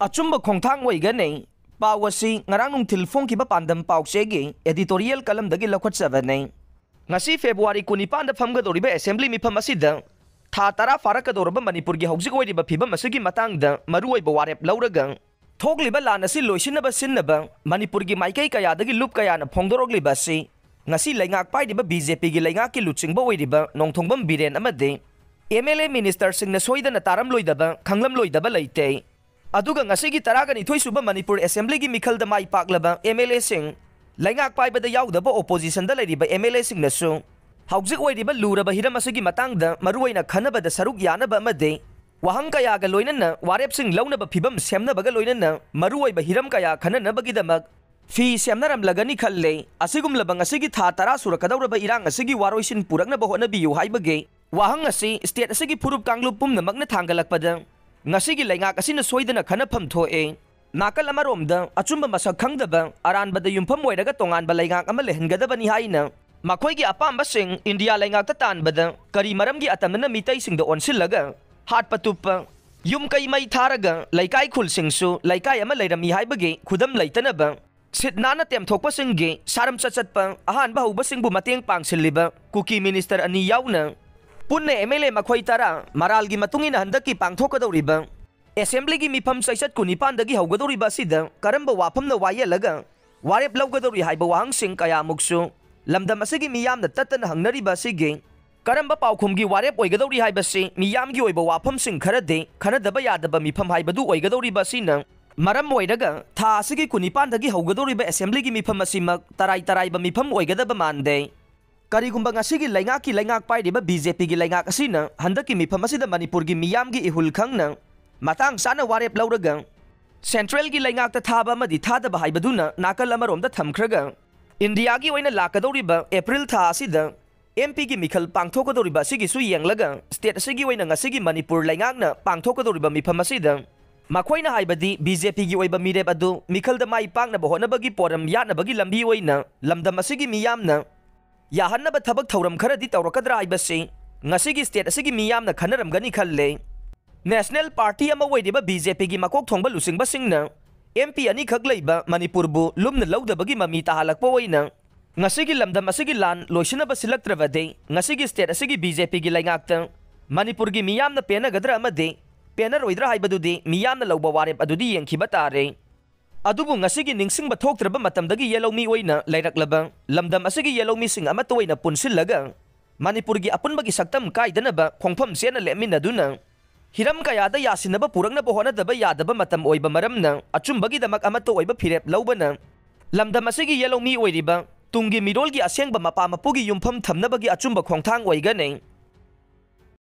अचुंब खोंथांग ओइगने पावसी ngarang nungthil phongkiba pandam pauchegi editorial kalamdagi lokhotchabane ngasi February 19 da famgadoriba assembly mifam asida tha tara farakadorba manipur gi hojik oiriba phibam asigi matangda maruoiba warep lauraga thokliba lanasi loisinaba sinnaba manipur gi maikai kayadagi lup kayana phongdorogliba si ngasi laingak paidiba BJP gi laingak ki luchingba oiriba nongthongbam biren amade MLA minister singna soidana taram loidaba khanglam loidaba leite aduga ngasigi taragani thoisuba manipur assembly gi mikhal da mai paklaba MLA sing laingak paibada yaudaba opposition da leriba MLA sing nasu hawjik oiriba luraba hiram asigi matangda maruaina khanabada saruk yanaba amade wahang kaya ga loinana warep sing launaba phibam semnabaga loinana maruaiba hiram kaya khananabagidamak fi semnaram lagani khalle asigum labang asigi tha tara surakadawraba irang asigi waroisin purakna bahona biyu haibage wahang asi state asigi purup kanglup pumna magna thangalakpada ngasigi laingak asina soidana khanafam thoe nakal amaromda achumba masak khangdaba aranbada yumpham oiraga tongan ba laingak ama lehengadabani haina makhoi gi apamba sing India laingak ta tanbada kari maram gi atamna mitai sing da onsillaga hat patupa yum kai mai tharaga laikai khul sing su laikai ama leirami haibage khudam leitanaba sitnana tem thokpa sing gi saram chachatpa ahan ba huba sing bu mateng pangsilliba kuki minister ani yauna punne MLA makhoi tara maral gi matungina handaki pangthokadoriba assembly gi mifam saisat kunipan dagi hawgadoriba sida karamba wafamna wayelaga warep lawgadori haiba wahang sing kaya muksu lamdam asigi miyamna tatana hangnariba sige karamba paukhum gi warep oigadori haiba si miyam gi oiba wafam sing kharade khanadaba yadaba mifam haibadu oigadoriba sina maram oiraga tha asigi kunipan dagi hawgadoriba assembly gi mifam asimak tarai tarai ba mifam oigadaba mande karigumba ngasigi laingak ki laingak pairiba BJP gi laingak asina handaki mifam asida manipur gi miyam gi ihul khangna matang sana warep lauraga central gi laingak ta thaba madi thadaba haibaduna nakal amarom da thamkhraga India gi oina lakadoriba April tha asida MP gi mikhal pangthokadoriba sigi su yenglaga state asigi oina ngasigi manipur laingak na pangthokadoriba mifam asida makhoina haibadi BJP gi oiba mirep adu mikhal da mai pakna bahonabagi poram yanabagi lambi oina lamdam asigi miyamna yahanaba thabak thauram kharadi tawrakadra haibasi ngasigi state asigi miyamna khanaramgani khalle National Party ama oiriba BJP gi makok thongba lusingba singna MP ani khak leiba manipur bu lumna lawdabagi mami tahalakpa oina ngasigi lamdam asigi lan loisinaba silaktrabade ngasigi state asigi BJP gi laingakta manipur gi miyamna pena gadra amade pena roidra haibadudi miyamna lawba warep adudi yengkhiba tare adubu ngasigi ningsingba thoktraba matamdagi yellow mi oina lairaklaba lamdam asigi yellow mi sing ama toina punsillaga manipur gi apunbagi saktam kaidanaba khongpham sena leminaduna hiram kayada yasinaba purangna bahonadaba yadaba matam oiba maramna achumbagi damak amato oiba phirep laubana lamdam asigi yellow mi oiriba tungi mirol gi asengba mapa mapugi yumpham thamnabagi achumba khongthang oigane